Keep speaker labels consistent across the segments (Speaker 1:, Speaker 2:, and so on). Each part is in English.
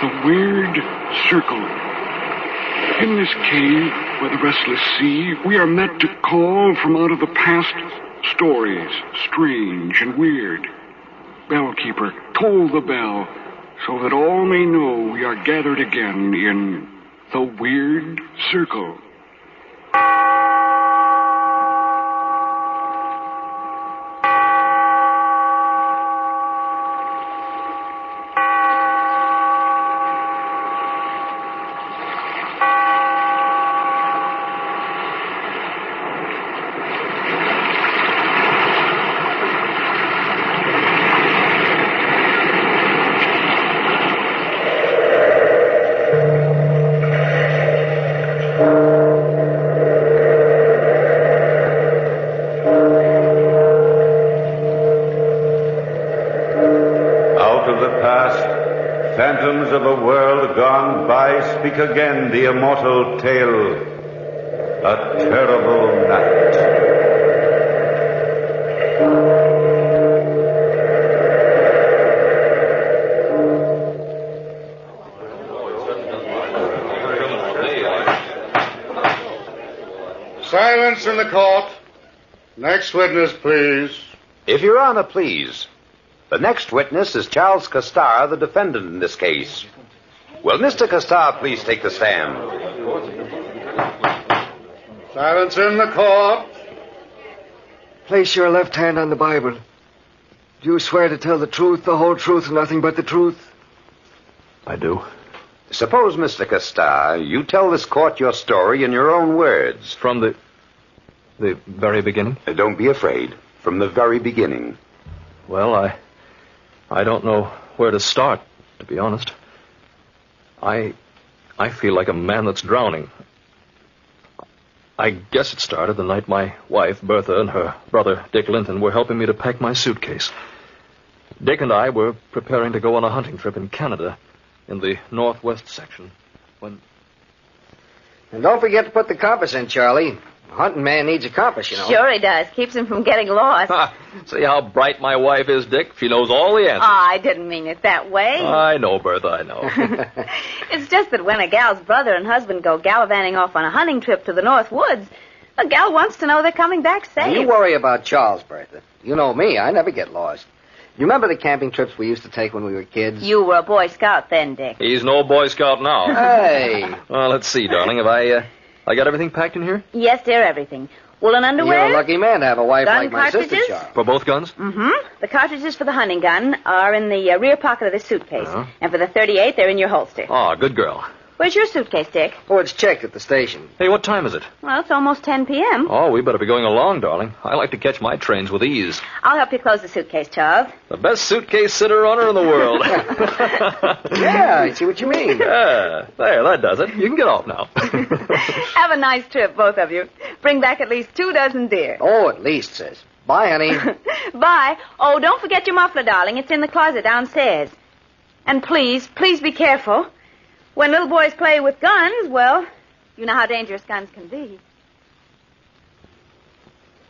Speaker 1: The Weird Crcle. In this cave where the restless sea, we are met to call from out of the past stories, strange and weird. Bellkeeper, toll the bell, so that all may know we are gathered again in the Weird Crcle.
Speaker 2: Phantoms of a world gone by speak again the immortal tale. A terrible night.
Speaker 3: Silence in the court. Next witness, please.
Speaker 4: If Your Honor, please. The next witness is Charles Castar, the defendant in this case. Will Mr. Castar please take the stand?
Speaker 3: Silence in the court.
Speaker 5: Place your left hand on the Bible. Do you swear to tell the truth, the whole truth, and nothing but the truth?
Speaker 6: I do.
Speaker 4: Suppose, Mr. Castar, you tell this court your story in your own words.
Speaker 6: From the very beginning?
Speaker 4: Don't be afraid. From the very beginning.
Speaker 6: Well, I don't know where to start, to be honest. I feel like a man that's drowning. I guess it started the night my wife, Bertha, and her brother, Dick Linton, were helping me to pack my suitcase. Dick and I were preparing to go on a hunting trip in Canada, in the northwest section, when...
Speaker 5: And don't forget to put the compass in, Charlie. A hunting man needs a compass, you know.
Speaker 7: Sure he does. Keeps him from getting lost.
Speaker 6: See how bright my wife is, Dick? She knows all the answers.
Speaker 7: I didn't mean it that way.
Speaker 6: I know, Bertha, I know.
Speaker 7: It's just that when a gal's brother and husband go gallivanting off on a hunting trip to the North Woods, a gal wants to know they're coming back safe.
Speaker 5: You worry about Charles, Bertha. You know me. I never get lost. You remember the camping trips we used to take when we were kids?
Speaker 7: You were a Boy Scout then, Dick.
Speaker 6: He's no Boy Scout now.
Speaker 5: Hey.
Speaker 6: Well, let's see, darling. Have I got everything packed in here?
Speaker 7: Yes, dear, everything. Woolen underwear?
Speaker 5: You're a lucky man to have a wife
Speaker 7: gun
Speaker 5: like my
Speaker 7: cartridges?
Speaker 5: sister, Charles.
Speaker 6: For both guns?
Speaker 7: Mm-hmm. The cartridges for the hunting gun are in the rear pocket of this suitcase. And for the .38, they're in your holster.
Speaker 6: Oh, good girl.
Speaker 7: Where's your suitcase, Dick?
Speaker 5: Oh, it's checked at the station.
Speaker 6: Hey, what time is it?
Speaker 7: Well, it's almost 10 p.m.
Speaker 6: Oh, we better be going along, darling. I like to catch my trains with ease.
Speaker 7: I'll help you close the suitcase, Charles.
Speaker 6: The best suitcase sitter-runner in the world.
Speaker 5: Yeah, I see what you mean.
Speaker 6: Yeah, there, that does it. You can get off now.
Speaker 7: Have a nice trip, both of you. Bring back at least 2 dozen deer.
Speaker 5: Oh, at least, sis. Bye, honey.
Speaker 7: Bye. Oh, don't forget your muffler, darling. It's in the closet downstairs. And please be careful. When little boys play with guns, well, you know how dangerous guns can be.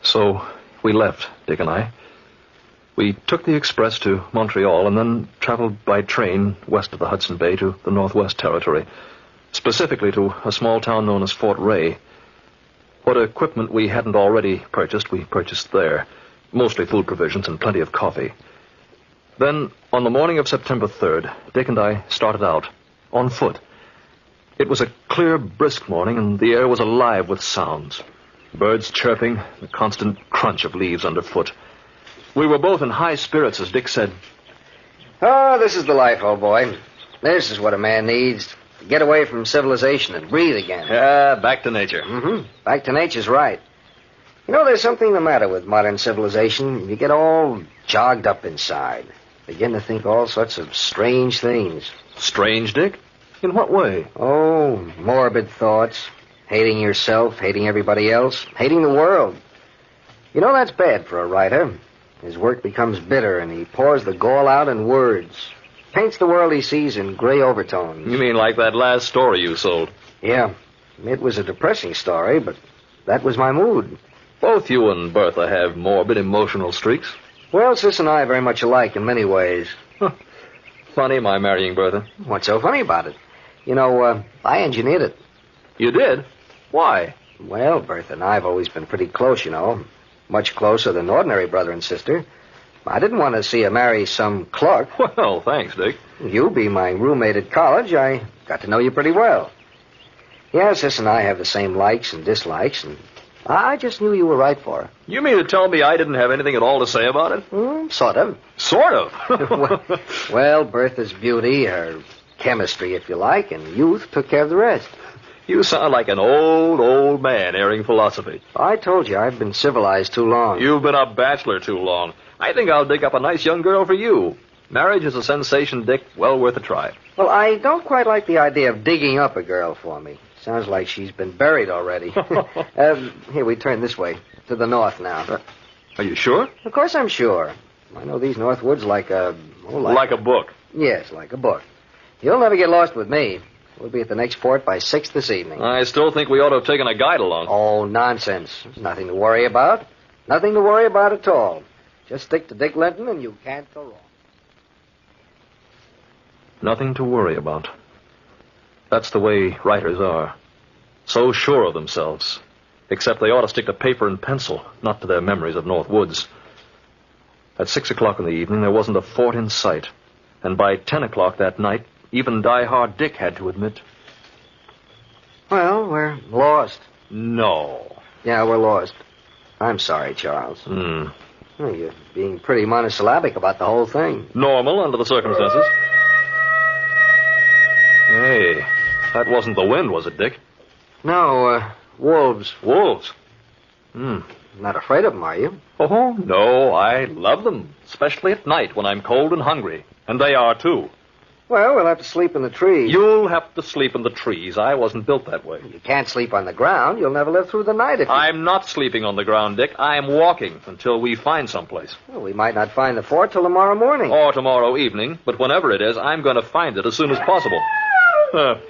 Speaker 6: So, we left, Dick and I. We took the express to Montreal and then traveled by train west of the Hudson Bay to the Northwest Territory, specifically to a small town known as Fort Ray. What equipment we hadn't already purchased, we purchased there, mostly food provisions and plenty of coffee. Then, on the morning of September 3rd, Dick and I started out, on foot. It was a clear, brisk morning, and the air was alive with sounds. Birds chirping, the constant crunch of leaves underfoot. We were both in high spirits, as Dick said.
Speaker 5: Oh, this is the life, old boy. This is what a man needs. To get away from civilization and breathe again.
Speaker 6: Yeah, back to nature.
Speaker 5: Mm-hmm. Back to nature's right. You know, there's something the matter with modern civilization. You get all jogged up inside. Begin to think all sorts of strange things.
Speaker 6: Strange, Dick? In what way?
Speaker 5: Oh, morbid thoughts. Hating yourself, hating everybody else, hating the world. You know, that's bad for a writer. His work becomes bitter, and he pours the gall out in words. Paints the world he sees in gray overtones.
Speaker 6: You mean like that last story you sold?
Speaker 5: Yeah. It was a depressing story, but that was my mood.
Speaker 6: Both you and Bertha have morbid emotional streaks.
Speaker 5: Well, Sis and I are very much alike in many ways.
Speaker 6: funny, my marrying Bertha?
Speaker 5: What's so funny about it? You know, I engineered it.
Speaker 6: You did? Why?
Speaker 5: Well, Bertha and I have always been pretty close, you know. Much closer than ordinary brother and sister. I didn't want to see her marry some clerk.
Speaker 6: Well, thanks, Dick.
Speaker 5: You be my roommate at college. I got to know you pretty well. Yes, Sis and I have the same likes and dislikes, and I just knew you were right for her.
Speaker 6: You mean to tell me I didn't have anything at all to say about it?
Speaker 5: Sort of.
Speaker 6: Sort of.
Speaker 5: Well, Bertha's beauty, her chemistry, if you like, and youth took care of the rest.
Speaker 6: You sound like an old man airing philosophy.
Speaker 5: I told you, I've been civilized too long.
Speaker 6: You've been a bachelor too long. I think I'll dig up a nice young girl for you. Marriage is a sensation, Dick. Well worth a try.
Speaker 5: Well, I don't quite like the idea of digging up a girl for me. Sounds like she's been buried already. Here, we turn this way. To the north now.
Speaker 6: Are you sure?
Speaker 5: Of course I'm sure. I know these north woods like a...
Speaker 6: like a book.
Speaker 5: Yes, like a book. You'll never get lost with me. We'll be at the next fort by 6 this evening.
Speaker 6: I still think we ought to have taken a guide along.
Speaker 5: Oh, nonsense. There's nothing to worry about. Nothing to worry about at all. Just stick to Dick Linton and you can't go wrong.
Speaker 6: Nothing to worry about. That's the way writers are. So sure of themselves. Except they ought to stick to paper and pencil, not to their memories of North Woods. At 6 o'clock in the evening, there wasn't a fort in sight. And by 10 o'clock that night, even die-hard Dick had to admit.
Speaker 5: Well, we're lost.
Speaker 6: No.
Speaker 5: Yeah, we're lost. I'm sorry, Charles.
Speaker 6: Hmm.
Speaker 5: Well, you're being pretty monosyllabic about the whole thing.
Speaker 6: Normal under the circumstances. Hey, that wasn't the wind, was it, Dick?
Speaker 5: No, wolves.
Speaker 6: Wolves?
Speaker 5: Not afraid of them, are you?
Speaker 6: Oh, no, I love them. Especially at night when I'm cold and hungry. And they are, too.
Speaker 5: Well, we'll have to sleep in the trees.
Speaker 6: You'll have to sleep in the trees. I wasn't built that way.
Speaker 5: You can't sleep on the ground. You'll never live through the night if you...
Speaker 6: I'm not sleeping on the ground, Dick. I'm walking until we find someplace.
Speaker 5: Well, we might not find the fort till tomorrow morning.
Speaker 6: Or tomorrow evening, but whenever it is, I'm going to find it as soon as possible.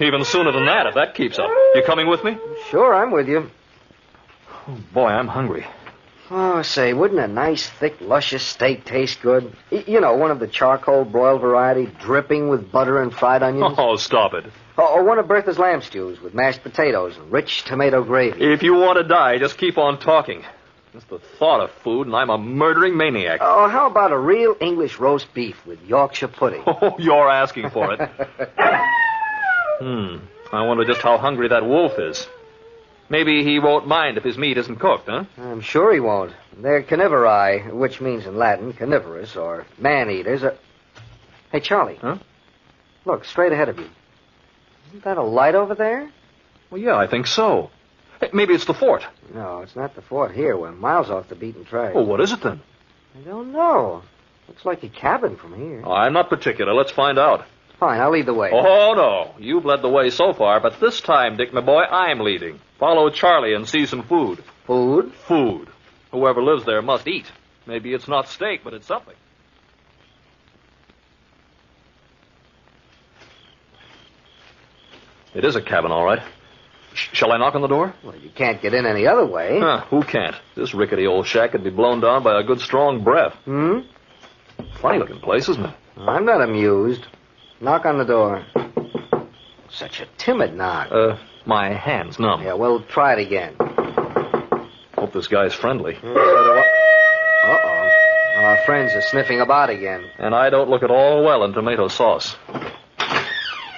Speaker 6: Even sooner than that, if that keeps up. You coming with me?
Speaker 5: Sure, I'm with you.
Speaker 6: Oh, boy, I'm hungry.
Speaker 5: Oh, say, wouldn't a nice, thick, luscious steak taste good? You know, one of the charcoal broiled variety, dripping with butter and fried onions.
Speaker 6: Oh, stop it.
Speaker 5: Or one of Bertha's lamb stews with mashed potatoes and rich tomato gravy.
Speaker 6: If you want to die, just keep on talking. Just the thought of food, and I'm a murdering maniac.
Speaker 5: Oh, how about a real English roast beef with Yorkshire pudding?
Speaker 6: Oh, you're asking for it. I wonder just how hungry that wolf is. Maybe he won't mind if his meat isn't cooked, huh?
Speaker 5: I'm sure he won't. They're carnivori, which means in Latin carnivorous, or man-eaters. Hey, Charlie.
Speaker 6: Huh?
Speaker 5: Look, straight ahead of you. Isn't that a light over there?
Speaker 6: Well, yeah, I think so. Hey, maybe it's the fort.
Speaker 5: No, it's not the fort here. We're miles off the beaten track.
Speaker 6: Well, what is it then?
Speaker 5: I don't know. Looks like a cabin from here.
Speaker 6: Oh, I'm not particular. Let's find out.
Speaker 5: Fine, I'll lead the way.
Speaker 6: Oh, no. You've led the way so far, but this time, Dick, my boy, I'm leading. Follow Charlie and see some food.
Speaker 5: Food?
Speaker 6: Food. Whoever lives there must eat. Maybe it's not steak, but it's something. It is a cabin, all right. Shall I knock on the door?
Speaker 5: Well, you can't get in any other way.
Speaker 6: Who can't? This rickety old shack could be blown down by a good strong breath. Funny-looking place, isn't it?
Speaker 5: I'm not amused. Knock on the door. Such a timid knock.
Speaker 6: My hand's numb.
Speaker 5: Yeah, well, try it again.
Speaker 6: Hope this guy's friendly.
Speaker 5: Uh-oh. Our friends are sniffing about again.
Speaker 6: And I don't look at all well in tomato sauce.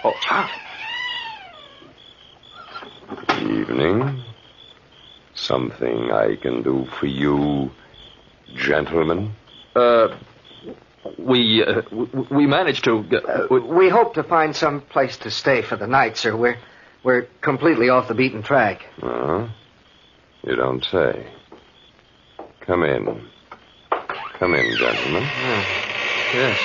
Speaker 6: Oh,
Speaker 2: Evening. Something I can do for you, gentlemen?
Speaker 6: We managed to...
Speaker 5: We hope to find some place to stay for the night, sir. We're completely off the beaten track.
Speaker 2: You don't say. Come in. Come in, gentlemen.
Speaker 5: Yes.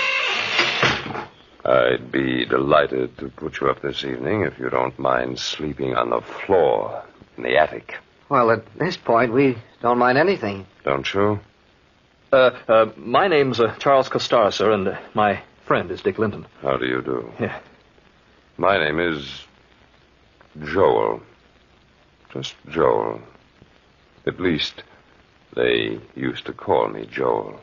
Speaker 2: I'd be delighted to put you up this evening if you don't mind sleeping on the floor in the attic.
Speaker 5: Well, at this point, we don't mind anything.
Speaker 2: Don't you?
Speaker 6: My name's Charles Costar, sir, and my friend is Dick Linton.
Speaker 2: How do you do?
Speaker 6: Yeah.
Speaker 2: My name is Joel. Just Joel. At least, they used to call me Joel.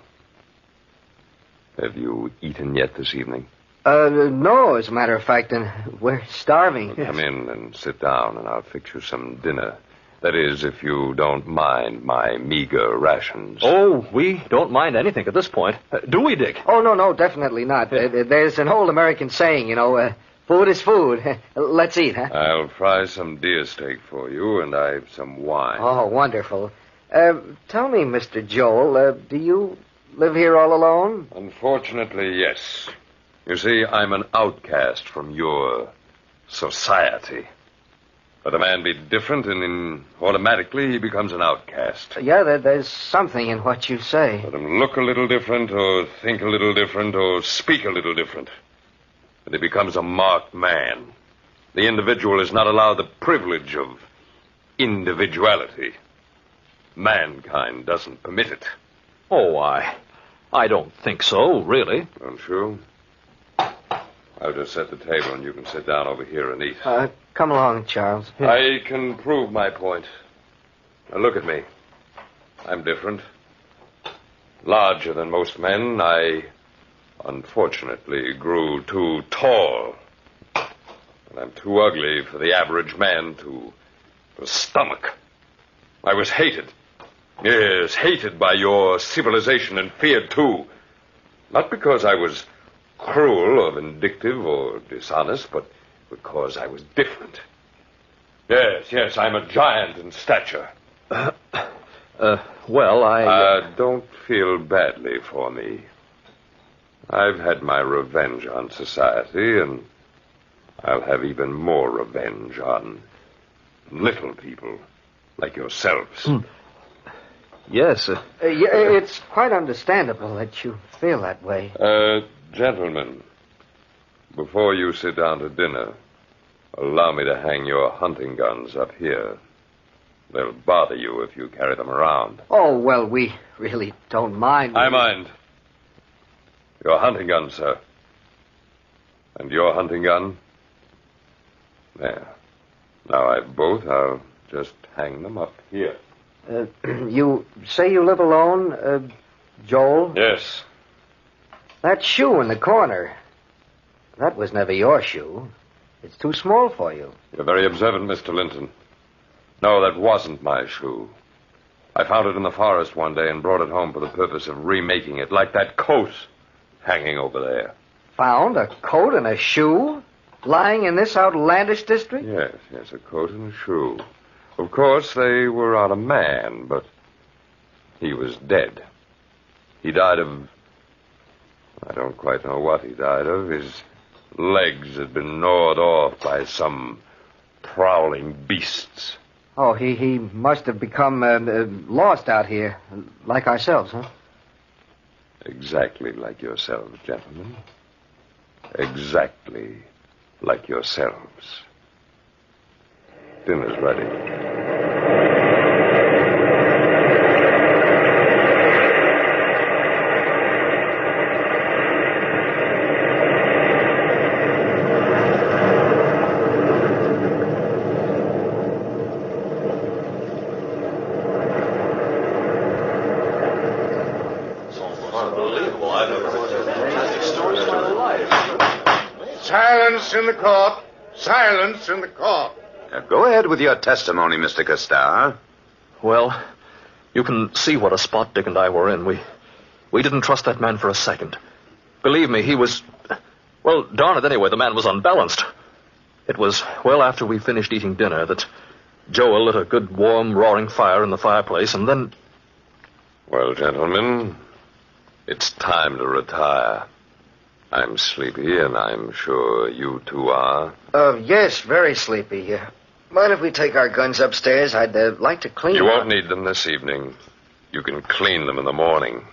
Speaker 2: Have you eaten yet this evening?
Speaker 5: No, as a matter of fact, and we're starving.
Speaker 8: Come in and sit down, and I'll fix you some dinner. That is, if you don't mind my meager rations.
Speaker 6: Oh, we don't mind anything at this point. Do we, Dick?
Speaker 5: Oh, no, definitely not. There's an old American saying, food is food. Let's eat, huh?
Speaker 8: I'll fry some deer steak for you, and I've some wine.
Speaker 5: Oh, wonderful. Tell me, Mr. Joel, do you live here all alone?
Speaker 8: Unfortunately, yes. You see, I'm an outcast from your society. Let a man be different, and automatically he becomes an outcast.
Speaker 5: Yeah, there's something in what you say.
Speaker 8: Let him look a little different, or think a little different, or speak a little different. And he becomes a marked man. The individual is not allowed the privilege of individuality. Mankind doesn't permit it.
Speaker 6: Oh, I don't think so, really.
Speaker 8: Don't you? I'll just set the table, and you can sit down over here and eat.
Speaker 5: Come along, Charles.
Speaker 8: I can prove my point. Now, look at me. I'm different. Larger than most men, I unfortunately grew too tall. And I'm too ugly for the average man to stomach. I was hated. Yes, hated by your civilization and feared too. Not because I was cruel or vindictive or dishonest, but because I was different. Yes, I'm a giant in stature.
Speaker 6: Well,
Speaker 8: Don't feel badly for me. I've had my revenge on society, and I'll have even more revenge on little people like yourselves.
Speaker 6: Yes.
Speaker 5: It's quite understandable that you feel that way.
Speaker 8: Gentlemen, before you sit down to dinner, allow me to hang your hunting guns up here. They'll bother you if you carry them around.
Speaker 5: Oh, well, we really don't mind.
Speaker 8: I mind. Your hunting gun, sir. And your hunting gun? There. Now I've both. I'll just hang them up here.
Speaker 5: You say you live alone, Joel?
Speaker 8: Yes.
Speaker 5: That shoe in the corner, that was never your shoe. It's too small for you.
Speaker 8: You're very observant, Mr. Linton. No, that wasn't my shoe. I found it in the forest one day and brought it home for the purpose of remaking it, like that coat hanging over there.
Speaker 5: Found a coat and a shoe lying in this outlandish district?
Speaker 8: Yes, a coat and a shoe. Of course, they were on a man, but he was dead. He died of... I don't quite know what he died of. His legs had been gnawed off by some prowling beasts.
Speaker 5: Oh, he must have become lost out here, like ourselves, huh?
Speaker 8: Exactly like yourselves, gentlemen. Exactly like yourselves. Dinner's ready.
Speaker 3: Silence in the court. Silence in the court.
Speaker 4: Now, go ahead with your testimony, Mr. Costar.
Speaker 6: Well, you can see what a spot Dick and I were in. We didn't trust that man for a second. Believe me, he was... Well, darn it anyway, the man was unbalanced. It was well after we finished eating dinner that Joel lit a good, warm, roaring fire in the fireplace, and then...
Speaker 8: Well, gentlemen, it's time to retire. I'm sleepy, and I'm sure you two are.
Speaker 5: Yes, very sleepy. Mind if we take our guns upstairs? I'd like to clean
Speaker 8: You
Speaker 5: them.
Speaker 8: won't need them this evening. You can clean them in the morning.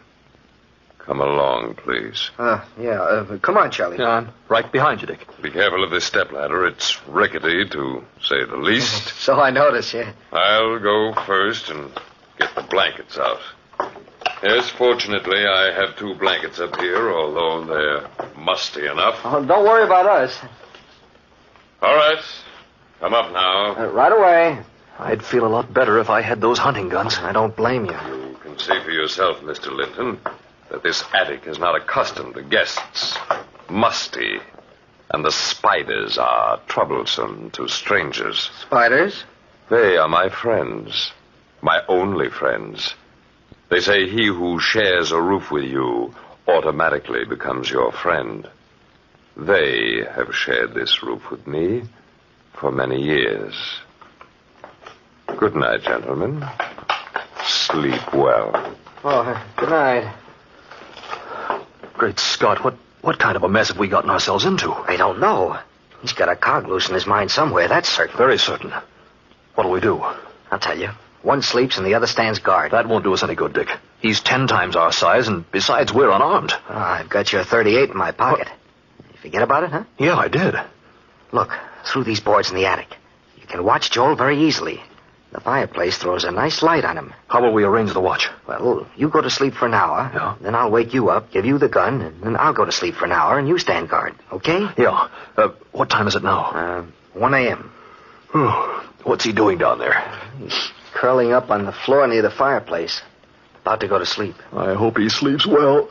Speaker 8: Come along, please.
Speaker 5: Come on, Charlie.
Speaker 6: Yeah, I'm right behind you, Dick.
Speaker 8: Be careful of this stepladder. It's rickety, to say the least.
Speaker 5: So I notice, yeah.
Speaker 8: I'll go first and get the blankets out. Yes, fortunately, I have 2 blankets up here, although they're musty enough.
Speaker 5: Oh, don't worry about us.
Speaker 8: All right. Come up now.
Speaker 5: Right away.
Speaker 6: I'd feel a lot better if I had those hunting guns.
Speaker 5: I don't blame you.
Speaker 8: You can see for yourself, Mr. Linton, that this attic is not accustomed to guests. musty, and the spiders are troublesome to strangers.
Speaker 5: Spiders?
Speaker 8: They are my friends, my only friends. They say he who shares a roof with you automatically becomes your friend. They have shared this roof with me for many years. Good night, gentlemen. Sleep well.
Speaker 5: Oh, good night.
Speaker 6: Great Scott, what kind of a mess have we gotten ourselves into?
Speaker 5: I don't know. He's got a cog loose in his mind somewhere, that's certain.
Speaker 6: Very certain. What'll we do?
Speaker 5: I'll tell you. One sleeps and the other stands guard.
Speaker 6: That won't do us any good, Dick. He's 10 times our size, and besides, we're unarmed.
Speaker 5: I've got your 38 in my pocket. You forget about it, huh?
Speaker 6: Yeah, I did.
Speaker 5: Look, through these boards in the attic. You can watch Joel very easily. The fireplace throws a nice light on him.
Speaker 6: How will we arrange the watch?
Speaker 5: Well, you go to sleep for an hour.
Speaker 6: Yeah.
Speaker 5: Then I'll wake you up, give you the gun, and then I'll go to sleep for an hour, and you stand guard, okay?
Speaker 6: Yeah. What time is it now?
Speaker 5: 1 a.m.
Speaker 6: What's he doing down there?
Speaker 5: He's curling up on the floor near the fireplace. About to go to sleep.
Speaker 6: I hope he sleeps well.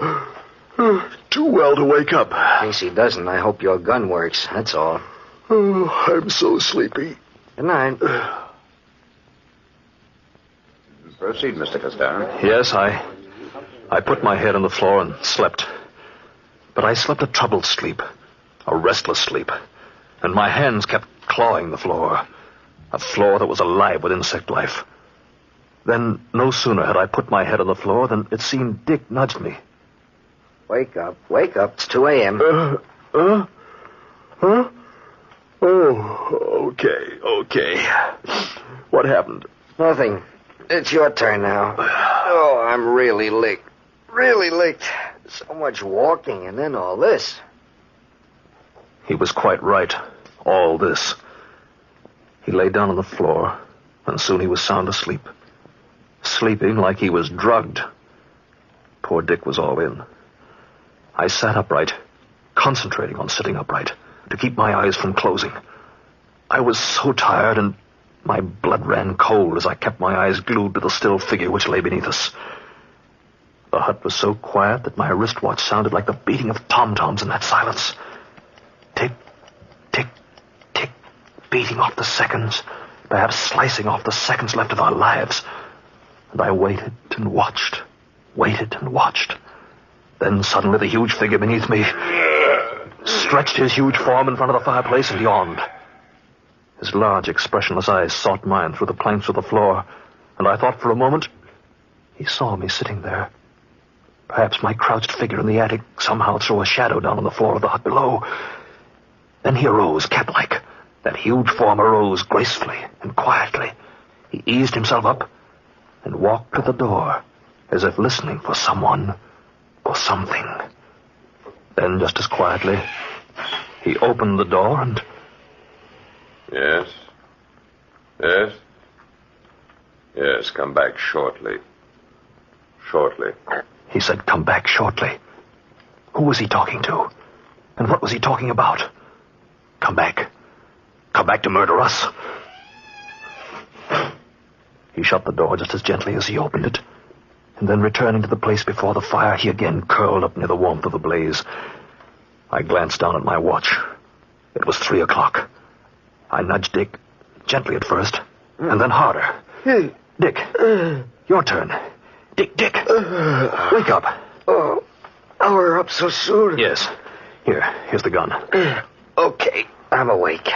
Speaker 6: Too well to wake up.
Speaker 5: In case he doesn't, I hope your gun works, that's all.
Speaker 6: Oh, I'm so sleepy.
Speaker 5: Good night.
Speaker 2: Proceed, Mr. Costello.
Speaker 6: Yes, I put my head on the floor and slept. But I slept a troubled sleep, a restless sleep, and my hands kept clawing the floor, a floor that was alive with insect life. Then, no sooner had I put my head on the floor than it seemed Dick nudged me.
Speaker 5: Wake up, it's 2 a.m.
Speaker 6: Huh? Oh, okay. What happened?
Speaker 5: Nothing. It's your turn now. Oh, I'm really licked. Really licked. So much walking and then all this.
Speaker 6: He was quite right. All this. He lay down on the floor, and soon he was sound asleep. Sleeping like he was drugged. Poor Dick was all in. I sat upright, concentrating on sitting upright, to keep my eyes from closing. I was so tired, and my blood ran cold as I kept my eyes glued to the still figure which lay beneath us. The hut was so quiet that my wristwatch sounded like the beating of tom-toms in that silence. Tick, tick, tick, beating off the seconds, perhaps slicing off the seconds left of our lives. And I waited and watched. Then suddenly the huge figure beneath me stretched his huge form in front of the fireplace and yawned. His large, expressionless eyes sought mine through the planks of the floor, and I thought for a moment he saw me sitting there. Perhaps my crouched figure in the attic somehow threw a shadow down on the floor of the hut below. Then he arose, cat-like. That huge form arose gracefully and quietly. He eased himself up and walked to the door, as if listening for someone or something. Then, just as quietly, he opened the door and...
Speaker 8: Yes? Yes, come back shortly.
Speaker 6: He said, come back shortly. Who was he talking to? And what was he talking about? Come back. Come back to murder us. He shut the door just as gently as he opened it. And then returning to the place before the fire, he again curled up near the warmth of the blaze. I glanced down at my watch. It was 3 o'clock. I nudged Dick, gently at first, and then harder. Dick, your turn. Dick, wake up.
Speaker 5: Oh, we're up so soon.
Speaker 6: Yes. Here's the gun.
Speaker 5: Okay, I'm awake.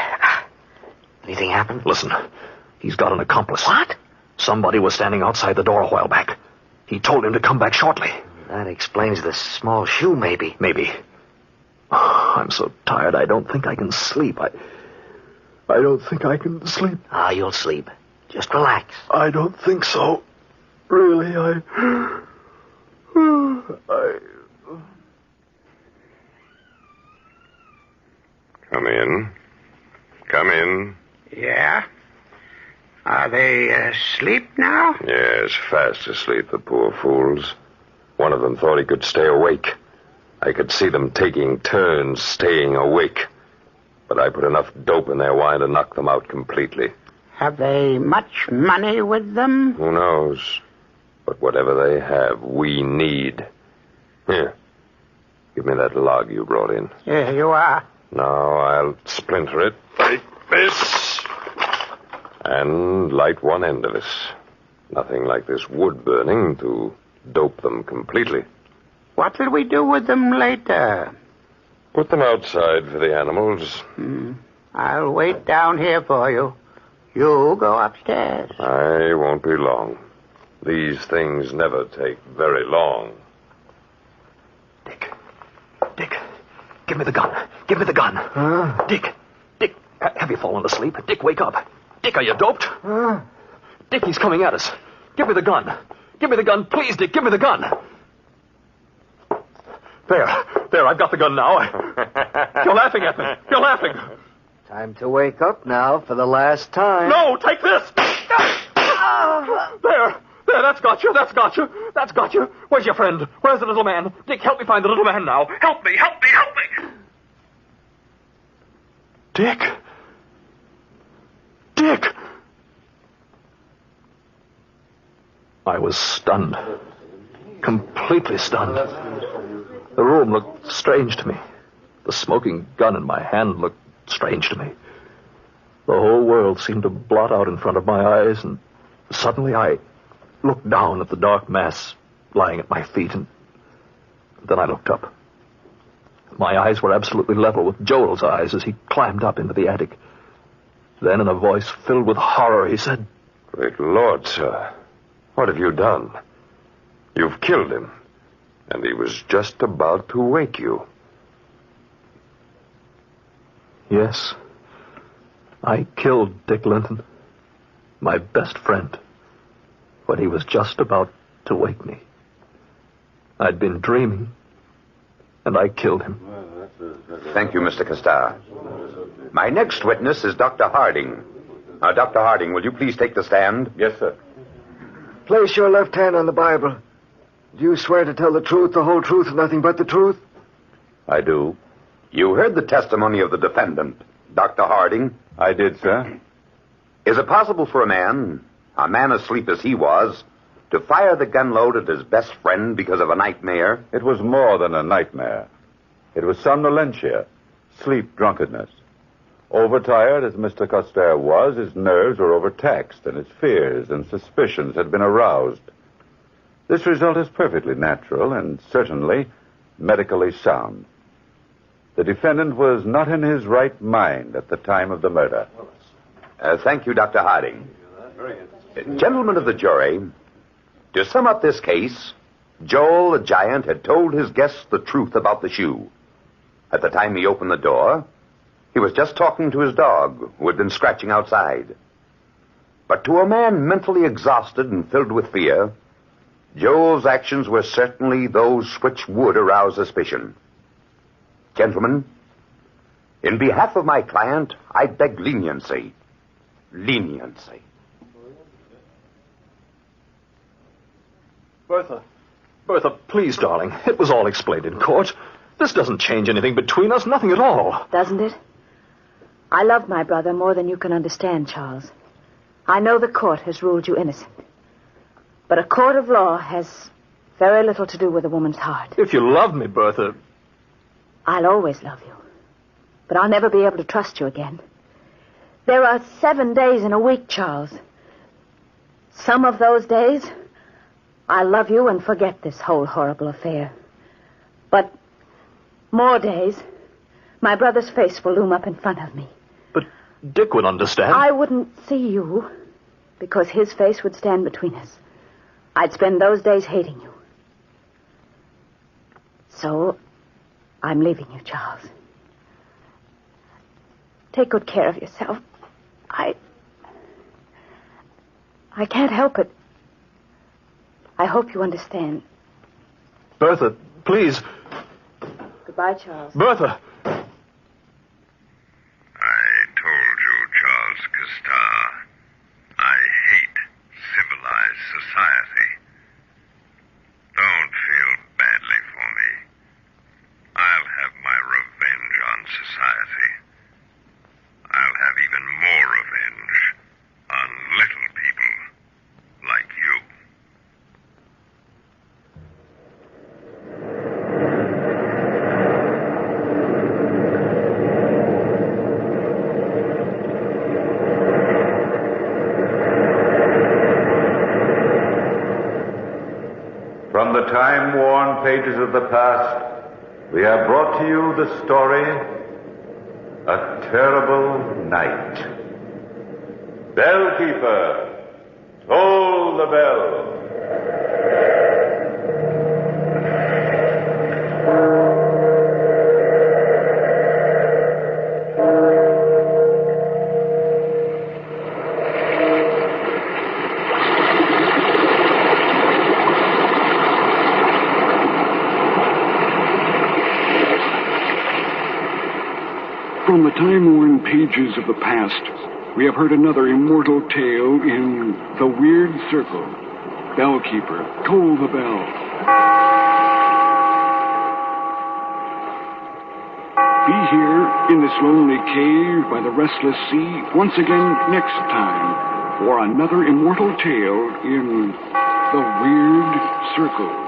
Speaker 5: Anything happened?
Speaker 6: Listen, he's got an accomplice.
Speaker 5: What?
Speaker 6: Somebody was standing outside the door a while back. He told him to come back shortly.
Speaker 5: That explains the small shoe, maybe.
Speaker 6: Maybe. Oh, I'm so tired, I don't think I can sleep. I don't think I can sleep.
Speaker 5: You'll sleep. Just relax.
Speaker 6: I don't think so. Really,
Speaker 8: Come in.
Speaker 3: Yeah? Are they asleep now?
Speaker 8: Yes, fast asleep, the poor fools. One of them thought he could stay awake. I could see them taking turns staying awake. But I put enough dope in their wine to knock them out completely.
Speaker 3: Have they much money with them?
Speaker 8: Who knows? But whatever they have, we need. Here. Give me that log you brought in.
Speaker 9: Here you are.
Speaker 8: Now I'll splinter it like this and light one end of it. Nothing like this wood burning to dope them completely.
Speaker 9: What'll we do with them later?
Speaker 8: Put them outside for the animals.
Speaker 9: I'll wait down here for you. You go upstairs.
Speaker 8: I won't be long. These things never take very long.
Speaker 6: Dick, give me the gun. Give me the gun. Dick, have you fallen asleep? Dick, wake up. Dick, are you doped? Dick, he's coming at us. Give me the gun. Give me the gun. Please, Dick, give me the gun. There, I've got the gun now. You're laughing at me. You're laughing.
Speaker 5: Time to wake up now for the last time.
Speaker 6: No, take this. There, that's got you. Where's your friend? Where's the little man? Dick, help me find the little man now. Help me. Dick! I was stunned. Completely stunned. The room looked strange to me. The smoking gun in my hand looked strange to me. The whole world seemed to blot out in front of my eyes, and suddenly I looked down at the dark mass lying at my feet, and then I looked up. My eyes were absolutely level with Joel's eyes as he climbed up into the attic. Then, in a voice filled with horror, he said,
Speaker 8: Great Lord, sir. What have you done? You've killed him, and he was just about to wake you.
Speaker 6: Yes, I killed Dick Linton, my best friend, when he was just about to wake me. I'd been dreaming, and I killed him.
Speaker 4: Thank you, Mr. Castar. My next witness is Dr. Harding. Dr. Harding, will you please take the stand?
Speaker 2: Yes, sir.
Speaker 5: Place your left hand on the Bible. Do you swear to tell the truth, the whole truth, and nothing but the truth?
Speaker 2: I do.
Speaker 4: You heard the testimony of the defendant, Dr. Harding.
Speaker 2: I did, sir.
Speaker 4: Is it possible for a man asleep as he was, to fire the gun load at his best friend because of a nightmare?
Speaker 2: It was more than a nightmare. It was somnolentia, sleep drunkenness. Overtired as Mr. Coster was, his nerves were overtaxed, and his fears and suspicions had been aroused. This result is perfectly natural and certainly medically sound. The defendant was not in his right mind at the time of the murder.
Speaker 4: Thank you, Dr. Harding. Gentlemen of the jury, to sum up this case, Joel the giant had told his guests the truth about the shoe. At the time he opened the door, he was just talking to his dog, who had been scratching outside. But to a man mentally exhausted and filled with fear, Joel's actions were certainly those which would arouse suspicion. Gentlemen, in behalf of my client, I beg leniency. Leniency.
Speaker 6: Bertha, please, darling. It was all explained in court. This doesn't change anything between us, nothing at all.
Speaker 7: Doesn't it? I love my brother more than you can understand, Charles. I know the court has ruled you innocent. But a court of law has very little to do with a woman's heart.
Speaker 6: If you love me, Bertha...
Speaker 7: I'll always love you. But I'll never be able to trust you again. There are 7 days in a week, Charles. Some of those days, I'll love you and forget this whole horrible affair. But more days, my brother's face will loom up in front of me.
Speaker 6: But Dick would understand.
Speaker 7: I wouldn't see you because his face would stand between us. I'd spend those days hating you. So, I'm leaving you, Charles. Take good care of yourself. I can't help it. I hope you understand.
Speaker 6: Bertha, please.
Speaker 7: Goodbye, Charles.
Speaker 6: Bertha!
Speaker 8: I told you, Charles Castar, I hate civilized society. Don't feel badly for me. I'll have my revenge on society. I'll have even more revenge on little people like you.
Speaker 2: worn pages of the past, we have brought to you the story, A Terrible Night. Bellkeeper, toll the bell.
Speaker 1: From the time-worn pages of the past, we have heard another immortal tale in The Weird Crcle. Bellkeeper, toll the bell. Be here in this lonely cave by the restless sea once again next time for another immortal tale in The Weird Crcle.